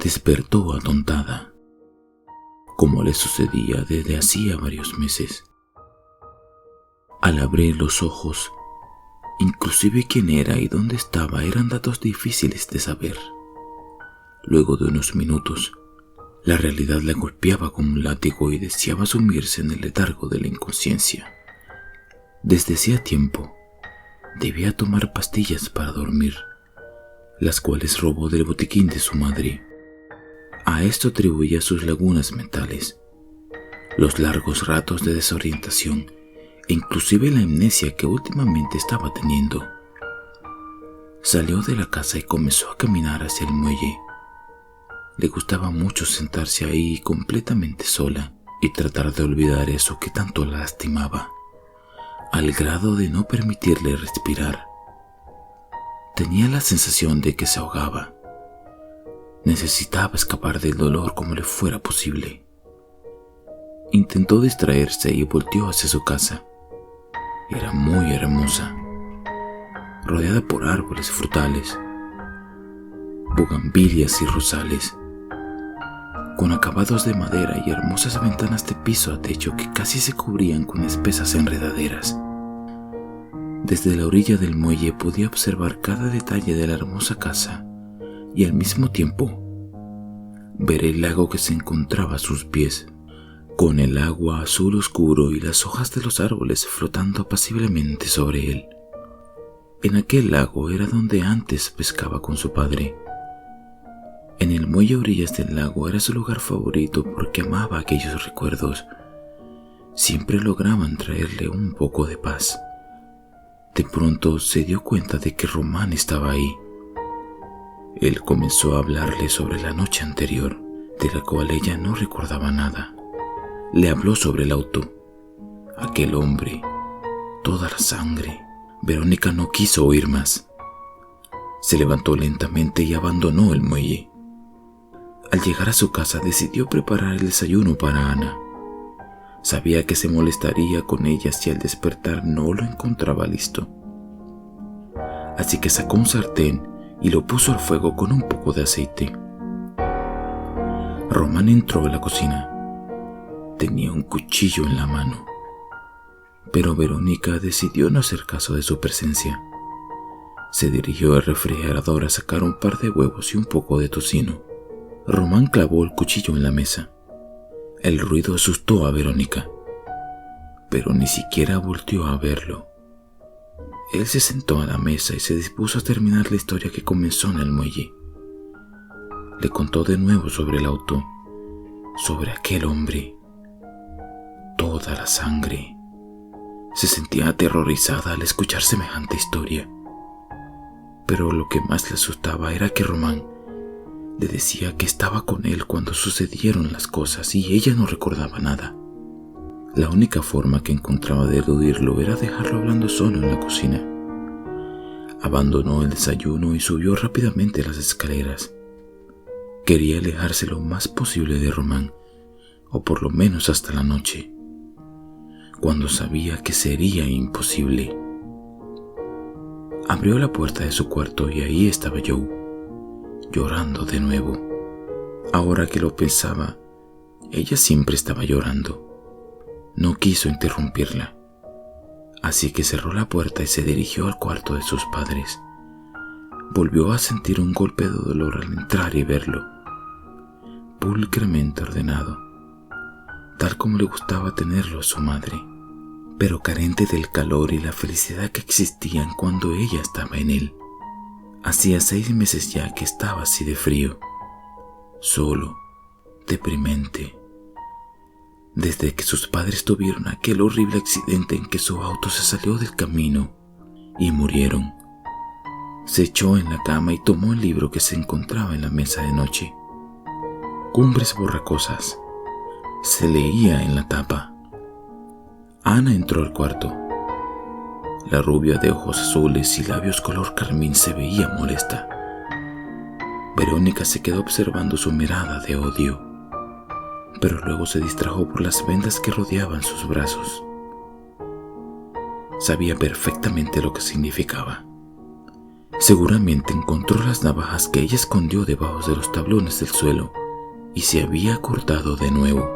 Despertó atontada, como le sucedía desde hacía varios meses. Al abrir los ojos, inclusive quién era y dónde estaba eran datos difíciles de saber. Luego de unos minutos, la realidad la golpeaba como un látigo y deseaba sumirse en el letargo de la inconsciencia. Desde hacía tiempo, debía tomar pastillas para dormir, las cuales robó del botiquín de su madre. A esto atribuía sus lagunas mentales, los largos ratos de desorientación e inclusive la amnesia que últimamente estaba teniendo. Salió de la casa y comenzó a caminar hacia el muelle. Le gustaba mucho sentarse ahí completamente sola y tratar de olvidar eso que tanto la lastimaba, al grado de no permitirle respirar. Tenía la sensación de que se ahogaba. Necesitaba escapar del dolor como le fuera posible. Intentó distraerse y volteó hacia su casa. Era muy hermosa, rodeada por árboles frutales, bugambilias y rosales, con acabados de madera y hermosas ventanas de piso a techo que casi se cubrían con espesas enredaderas. Desde la orilla del muelle podía observar cada detalle de la hermosa casa y al mismo tiempo ver el lago que se encontraba a sus pies, con el agua azul oscuro y las hojas de los árboles flotando apaciblemente sobre él. En aquel lago era donde antes pescaba con su padre. En el muelle a orillas del lago era su lugar favorito porque amaba aquellos recuerdos. Siempre lograban traerle un poco de paz. De pronto se dio cuenta de que Román estaba ahí. Él comenzó a hablarle sobre la noche anterior, de la cual ella no recordaba nada. Le habló sobre el auto, aquel hombre, toda la sangre. Verónica no quiso oír más. Se levantó lentamente y abandonó el muelle. Al llegar a su casa decidió preparar el desayuno para Ana. Sabía que se molestaría con ella si al despertar no lo encontraba listo. Así que sacó un sartén y lo puso al fuego con un poco de aceite. Román entró a la cocina. Tenía un cuchillo en la mano, pero Verónica decidió no hacer caso de su presencia. Se dirigió al refrigerador a sacar un par de huevos y un poco de tocino. Román clavó el cuchillo en la mesa. El ruido asustó a Verónica, pero ni siquiera volteó a verlo. Él se sentó a la mesa y se dispuso a terminar la historia que comenzó en el muelle. Le contó de nuevo sobre el auto, sobre aquel hombre, toda la sangre. Se sentía aterrorizada al escuchar semejante historia. Pero lo que más le asustaba era que Román le decía que estaba con él cuando sucedieron las cosas y ella no recordaba nada. La única forma que encontraba de eludirlo era dejarlo hablando solo en la cocina. Abandonó el desayuno y subió rápidamente las escaleras. Quería alejarse lo más posible de Román, o por lo menos hasta la noche, cuando sabía que sería imposible. Abrió la puerta de su cuarto y ahí estaba Joe, llorando de nuevo. Ahora que lo pensaba, ella siempre estaba llorando. No quiso interrumpirla, así que cerró la puerta y se dirigió al cuarto de sus padres. Volvió a sentir un golpe de dolor al entrar y verlo, pulcremente ordenado, tal como le gustaba tenerlo a su madre, pero carente del calor y la felicidad que existían cuando ella estaba en él. Hacía 6 meses ya que estaba así de frío, solo, deprimente, desde que sus padres tuvieron aquel horrible accidente en que su auto se salió del camino y murieron. Se echó en la cama y tomó el libro que se encontraba en la mesa de noche. Cumbres borrascosas. Se leía en la tapa. Ana entró al cuarto. La rubia de ojos azules y labios color carmín se veía molesta. Verónica se quedó observando su mirada de odio, pero luego se distrajo por las vendas que rodeaban sus brazos. Sabía perfectamente lo que significaba. Seguramente encontró las navajas que ella escondió debajo de los tablones del suelo y se había cortado de nuevo.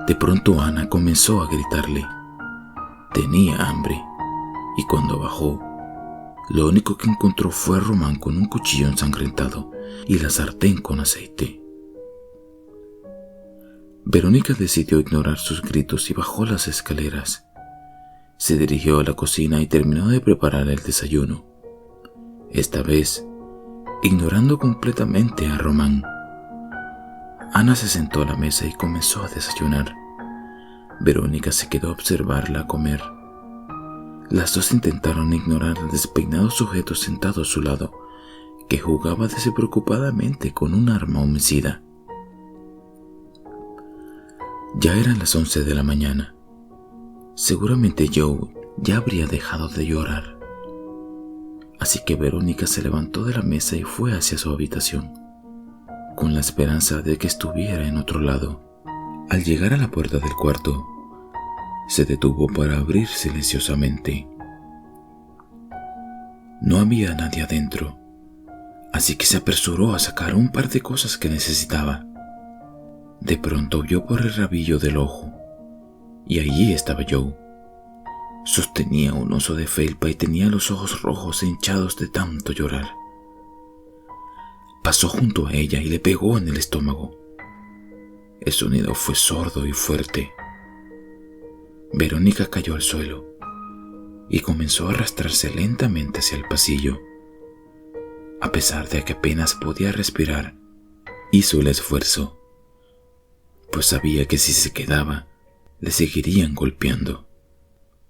De pronto Ana comenzó a gritarle. Tenía hambre y cuando bajó, lo único que encontró fue a Román con un cuchillo ensangrentado y la sartén con aceite. Verónica decidió ignorar sus gritos y bajó las escaleras. Se dirigió a la cocina y terminó de preparar el desayuno. Esta vez, ignorando completamente a Román. Ana se sentó a la mesa y comenzó a desayunar. Verónica se quedó a observarla comer. Las dos intentaron ignorar al despeinado sujeto sentado a su lado, que jugaba despreocupadamente con un arma homicida. Ya eran las 11 de la mañana. Seguramente Joe ya habría dejado de llorar. Así que Verónica se levantó de la mesa y fue hacia su habitación, con la esperanza de que estuviera en otro lado. Al llegar a la puerta del cuarto, se detuvo para abrir silenciosamente. No había nadie adentro, así que se apresuró a sacar un par de cosas que necesitaba. De pronto vio por el rabillo del ojo, y allí estaba Joe. Sostenía un oso de felpa y tenía los ojos rojos e hinchados de tanto llorar. Pasó junto a ella y le pegó en el estómago. El sonido fue sordo y fuerte. Verónica cayó al suelo y comenzó a arrastrarse lentamente hacia el pasillo. A pesar de que apenas podía respirar, hizo el esfuerzo, pues sabía que si se quedaba, le seguirían golpeando.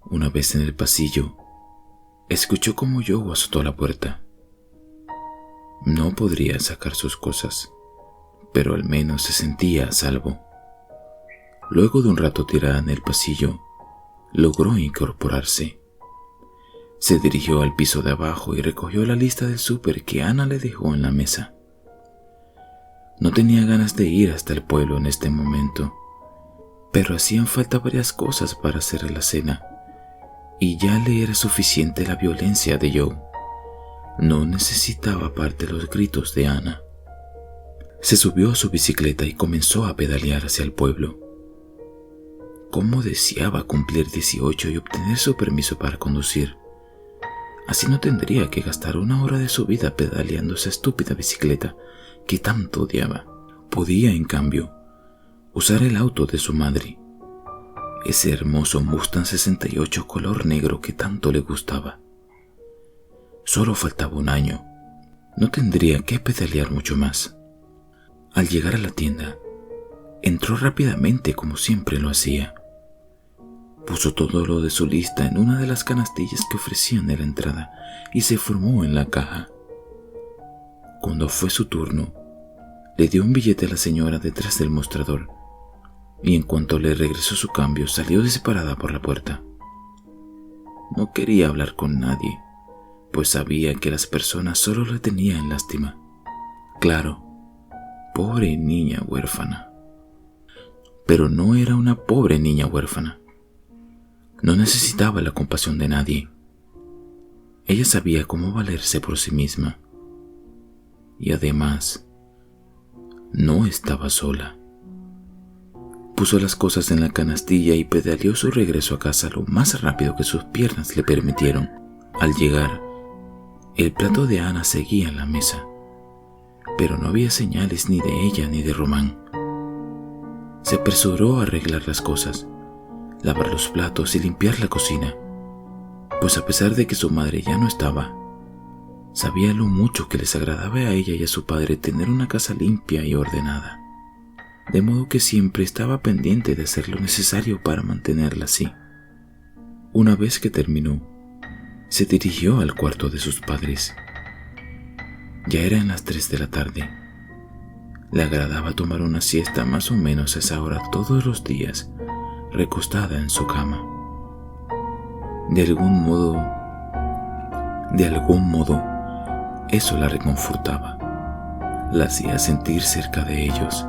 Una vez en el pasillo, escuchó cómo Joe azotó la puerta. No podría sacar sus cosas, pero al menos se sentía a salvo. Luego de un rato tirada en el pasillo, logró incorporarse. Se dirigió al piso de abajo y recogió la lista del súper que Ana le dejó en la mesa. No tenía ganas de ir hasta el pueblo en este momento, pero hacían falta varias cosas para hacer la cena, y ya le era suficiente la violencia de Joe. No necesitaba aparte los gritos de Ana. Se subió a su bicicleta y comenzó a pedalear hacia el pueblo. Cómo deseaba cumplir 18 y obtener su permiso para conducir. Así no tendría que gastar una hora de su vida pedaleando esa estúpida bicicleta que tanto odiaba. Podía, en cambio, usar el auto de su madre, ese hermoso Mustang 68 color negro que tanto le gustaba. Solo faltaba un año. No tendría que pedalear mucho más. Al llegar a la tienda, entró rápidamente como siempre lo hacía. Puso todo lo de su lista en una de las canastillas que ofrecían en la entrada y se formó en la caja. Cuando fue su turno, le dio un billete a la señora detrás del mostrador y en cuanto le regresó su cambio salió disparada por la puerta. No quería hablar con nadie, pues sabía que las personas solo le tenían lástima. Claro, pobre niña huérfana. Pero no era una pobre niña huérfana. No necesitaba la compasión de nadie. Ella sabía cómo valerse por sí misma. Y además, no estaba sola. Puso las cosas en la canastilla y pedaleó su regreso a casa lo más rápido que sus piernas le permitieron. Al llegar, el plato de Ana seguía en la mesa, pero no había señales ni de ella ni de Román. Se apresuró a arreglar las cosas, lavar los platos y limpiar la cocina, pues a pesar de que su madre ya no estaba, sabía lo mucho que les agradaba a ella y a su padre tener una casa limpia y ordenada, de modo que siempre estaba pendiente de hacer lo necesario para mantenerla así. Una vez que terminó, se dirigió al cuarto de sus padres. Ya eran las 3 de la tarde. Le agradaba tomar una siesta más o menos a esa hora todos los días, recostada en su cama. De algún modo, eso la reconfortaba. La hacía sentir cerca de ellos,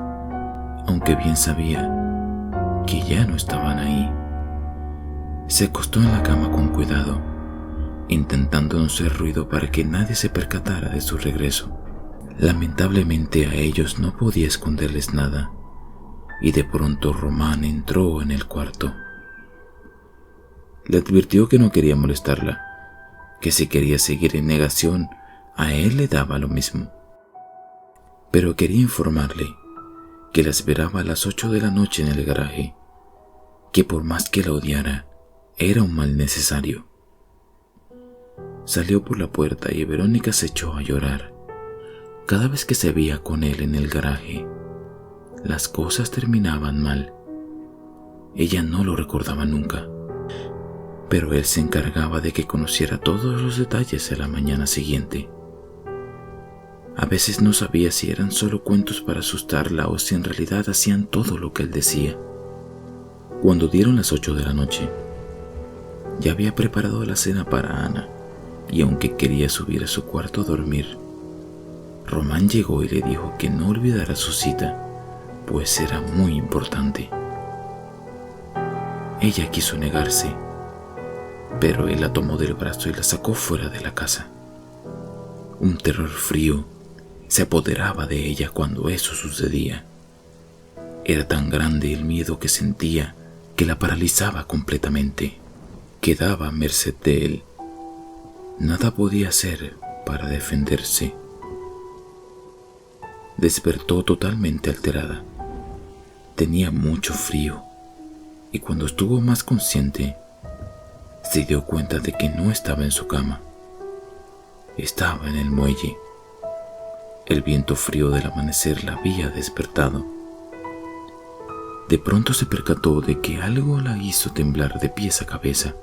aunque bien sabía que ya no estaban ahí. Se acostó en la cama con cuidado intentando no hacer ruido para que nadie se percatara de su regreso. Lamentablemente a ellos no podía esconderles nada, y de pronto Román entró en el cuarto. Le advirtió que no quería molestarla, que si quería seguir en negación, a él le daba lo mismo. Pero quería informarle que la esperaba a las 8 de la noche en el garaje, que por más que la odiara, era un mal necesario. Salió por la puerta y Verónica se echó a llorar. Cada vez que se veía con él en el garaje, las cosas terminaban mal. Ella no lo recordaba nunca, pero él se encargaba de que conociera todos los detalles a la mañana siguiente. A veces no sabía si eran solo cuentos para asustarla o si en realidad hacían todo lo que él decía. Cuando dieron las 8 de la noche, ya había preparado la cena para Ana, y aunque quería subir a su cuarto a dormir, Román llegó y le dijo que no olvidara su cita, pues era muy importante. Ella quiso negarse, pero él la tomó del brazo y la sacó fuera de la casa. Un terror frío se apoderaba de ella cuando eso sucedía. Era tan grande el miedo que sentía que la paralizaba completamente. Quedaba a merced de él. Nada podía hacer para defenderse. Despertó totalmente alterada. Tenía mucho frío y cuando estuvo más consciente, se dio cuenta de que no estaba en su cama. Estaba en el muelle. El viento frío del amanecer la había despertado. De pronto se percató de que algo la hizo temblar de pies a cabeza.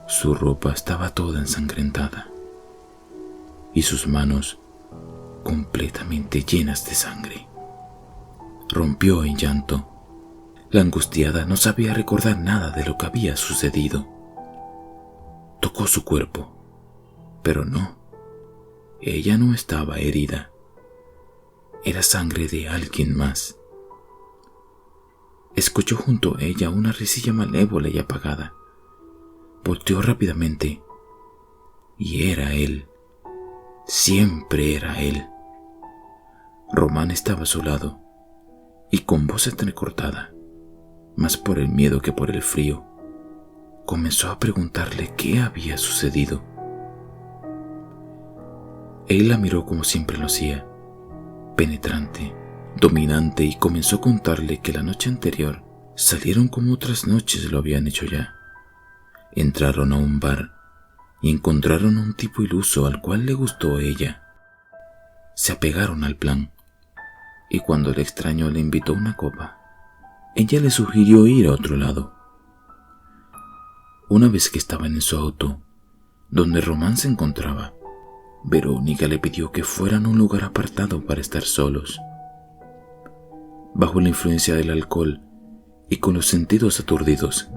Su ropa estaba toda ensangrentada y sus manos completamente llenas de sangre. Rompió en llanto. La angustiada no sabía recordar nada de lo que había sucedido. Tocó su cuerpo, pero no. Ella no estaba herida. Era sangre de alguien más. Escuchó junto a ella una risilla malévola y apagada. Volteó rápidamente y era él. Siempre era él. Román estaba a su lado y con voz entrecortada, más por el miedo que por el frío, comenzó a preguntarle qué había sucedido. Él la miró como siempre lo hacía, penetrante, dominante, y comenzó a contarle que la noche anterior salieron como otras noches lo habían hecho ya. Entraron a un bar y encontraron a un tipo iluso al cual le gustó ella. Se apegaron al plan y cuando el extraño le invitó una copa, ella le sugirió ir a otro lado. Una vez que estaban en su auto, donde Román se encontraba, Verónica le pidió que fueran a un lugar apartado para estar solos. Bajo la influencia del alcohol y con los sentidos aturdidos,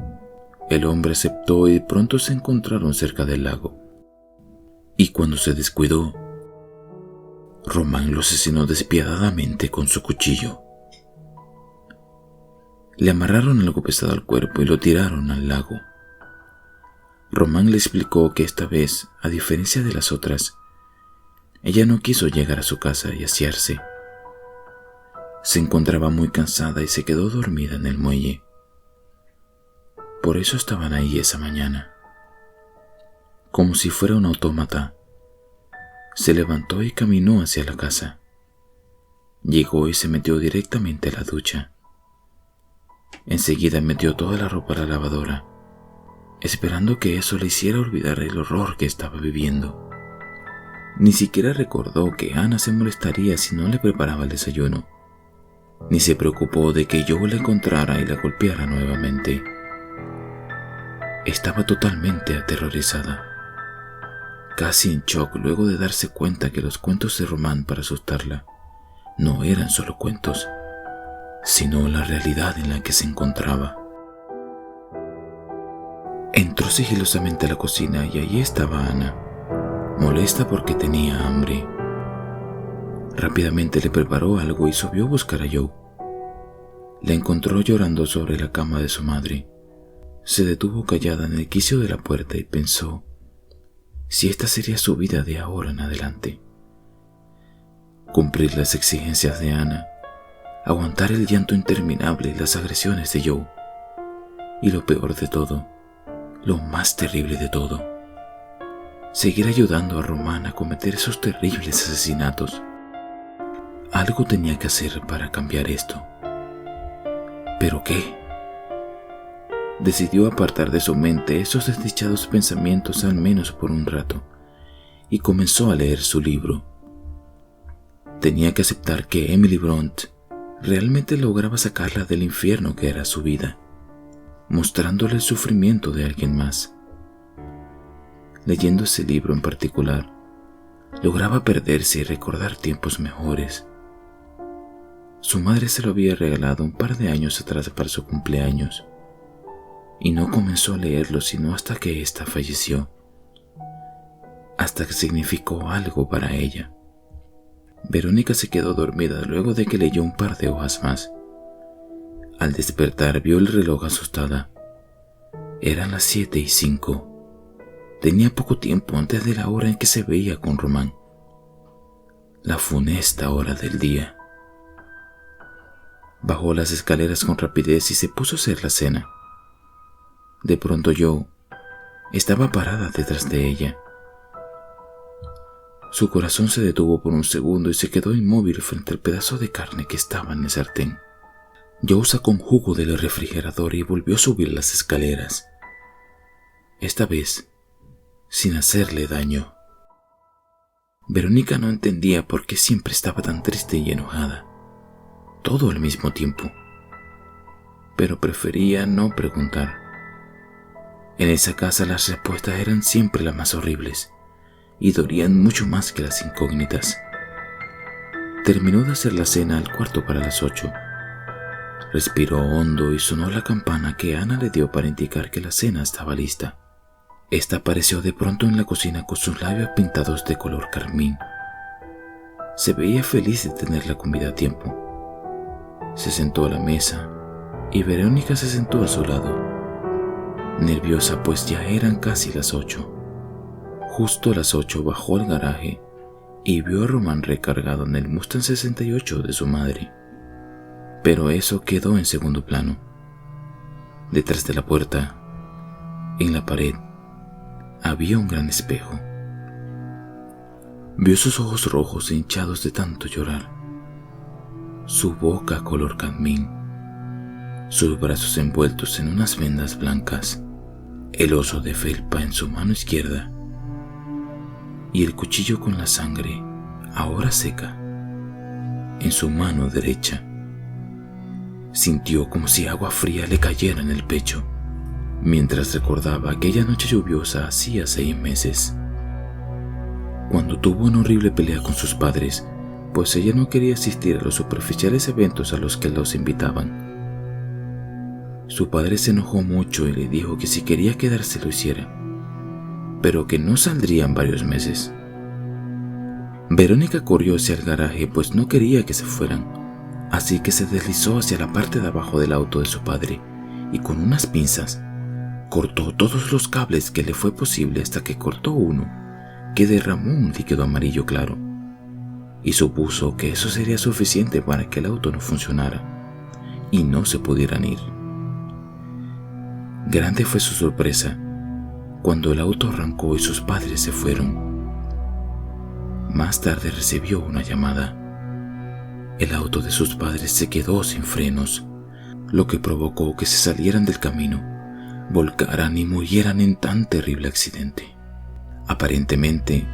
el hombre aceptó y pronto se encontraron cerca del lago. Y cuando se descuidó, Román lo asesinó despiadadamente con su cuchillo. Le amarraron algo pesado al cuerpo y lo tiraron al lago. Román le explicó que esta vez, a diferencia de las otras, ella no quiso llegar a su casa y asearse. Se encontraba muy cansada y se quedó dormida en el muelle. Por eso estaban ahí esa mañana. Como si fuera un autómata, se levantó y caminó hacia la casa. Llegó y se metió directamente a la ducha. Enseguida metió toda la ropa a la lavadora, esperando que eso le hiciera olvidar el horror que estaba viviendo. Ni siquiera recordó que Ana se molestaría si no le preparaba el desayuno, ni se preocupó de que yo la encontrara y la golpeara nuevamente. Estaba totalmente aterrorizada, casi en shock luego de darse cuenta que los cuentos de Román para asustarla no eran solo cuentos, sino la realidad en la que se encontraba. Entró sigilosamente a la cocina y allí estaba Ana, molesta porque tenía hambre. Rápidamente le preparó algo y subió a buscar a Joe. La encontró llorando sobre la cama de su madre. Se detuvo callada en el quicio de la puerta y pensó si esta sería su vida de ahora en adelante. Cumplir las exigencias de Ana, aguantar el llanto interminable y las agresiones de Joe. Y lo peor de todo, lo más terrible de todo, seguir ayudando a Román a cometer esos terribles asesinatos. Algo tenía que hacer para cambiar esto. ¿Pero qué? Decidió apartar de su mente esos desdichados pensamientos al menos por un rato y comenzó a leer su libro. Tenía que aceptar que Emily Bront realmente lograba sacarla del infierno que era su vida, mostrándole el sufrimiento de alguien más. Leyendo ese libro en particular, lograba perderse y recordar tiempos mejores. Su madre se lo había regalado un par de años atrás para su cumpleaños, y no comenzó a leerlo sino hasta que ésta falleció, hasta que significó algo para ella. Verónica se quedó dormida luego de que leyó un par de hojas más. Al despertar vio el reloj asustada. Eran las 7:05. Tenía poco tiempo antes de la hora en que se veía con Román. La funesta hora del día. Bajó las escaleras con rapidez y se puso a hacer la cena. De pronto Joe estaba parada detrás de ella. Su corazón se detuvo por un segundo y se quedó inmóvil frente al pedazo de carne que estaba en el sartén. Joe sacó un jugo del refrigerador y volvió a subir las escaleras. Esta vez, sin hacerle daño. Verónica no entendía por qué siempre estaba tan triste y enojada, todo al mismo tiempo, pero prefería no preguntar. En esa casa las respuestas eran siempre las más horribles y dolían mucho más que las incógnitas. Terminó de hacer la cena al cuarto para las 8. Respiró hondo y sonó la campana que Ana le dio para indicar que la cena estaba lista. Esta apareció de pronto en la cocina con sus labios pintados de color carmín. Se veía feliz de tener la comida a tiempo. Se sentó a la mesa y Verónica se sentó a su lado, nerviosa pues ya eran casi las 8. Justo a las 8 bajó al garaje y vio a Román recargado en el Mustang 68 de su madre. Pero eso quedó en segundo plano. Detrás de la puerta, en la pared, había un gran espejo. Vio sus ojos rojos e hinchados de tanto llorar, su boca color carmín, sus brazos envueltos en unas vendas blancas, el oso de felpa en su mano izquierda y el cuchillo con la sangre, ahora seca, en su mano derecha. Sintió como si agua fría le cayera en el pecho, mientras recordaba aquella noche lluviosa hacía 6 meses, cuando tuvo una horrible pelea con sus padres, pues ella no quería asistir a los superficiales eventos a los que los invitaban. Su padre se enojó mucho y le dijo que si quería quedarse lo hiciera, pero que no saldrían varios meses. Verónica corrió hacia el garaje pues no quería que se fueran, así que se deslizó hacia la parte de abajo del auto de su padre y con unas pinzas cortó todos los cables que le fue posible hasta que cortó uno que derramó un líquido amarillo claro, y supuso que eso sería suficiente para que el auto no funcionara y no se pudieran ir. Grande fue su sorpresa cuando el auto arrancó y sus padres se fueron. Más tarde recibió una llamada. El auto de sus padres se quedó sin frenos, lo que provocó que se salieran del camino, volcaran y murieran en tan terrible accidente. Aparentemente,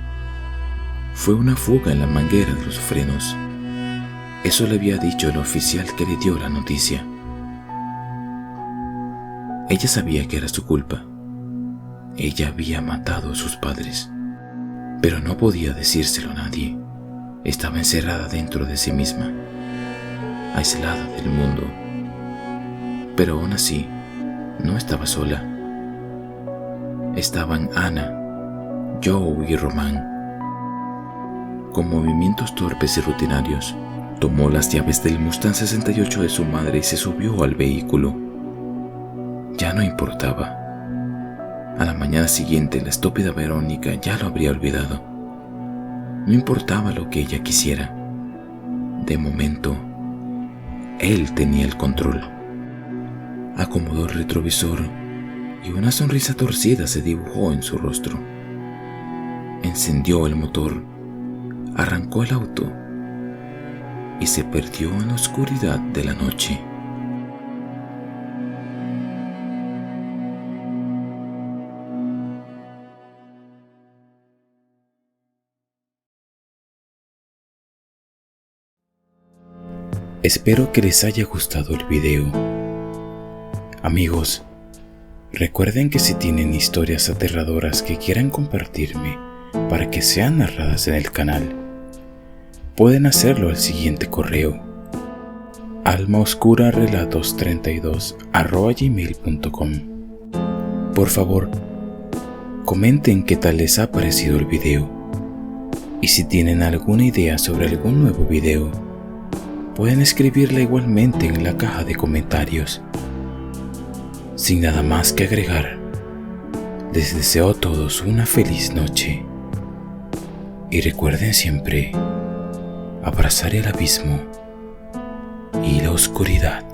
fue una fuga en la manguera de los frenos. Eso le había dicho el oficial que le dio la noticia. Ella sabía que era su culpa. Ella había matado a sus padres, pero no podía decírselo a nadie. Estaba encerrada dentro de sí misma, aislada del mundo. Pero aún así, no estaba sola. Estaban Ana, Joe y Román. Con movimientos torpes y rutinarios, tomó las llaves del Mustang 68 de su madre y se subió al vehículo. ya no importaba. A la mañana siguiente la estúpida Verónica ya lo habría olvidado. No importaba lo que ella quisiera. De momento, él tenía el control. Acomodó el retrovisor y una sonrisa torcida se dibujó en su rostro. Encendió el motor, arrancó el auto y se perdió en la oscuridad de la noche. Espero que les haya gustado el video. Amigos, recuerden que si tienen historias aterradoras que quieran compartirme para que sean narradas en el canal, pueden hacerlo al siguiente correo: almaoscurarelatos32@gmail.com. Por favor, comenten qué tal les ha parecido el video, y si tienen alguna idea sobre algún nuevo video, pueden escribirla igualmente en la caja de comentarios. Sin nada más que agregar, les deseo a todos una feliz noche y recuerden siempre abrazar el abismo y la oscuridad.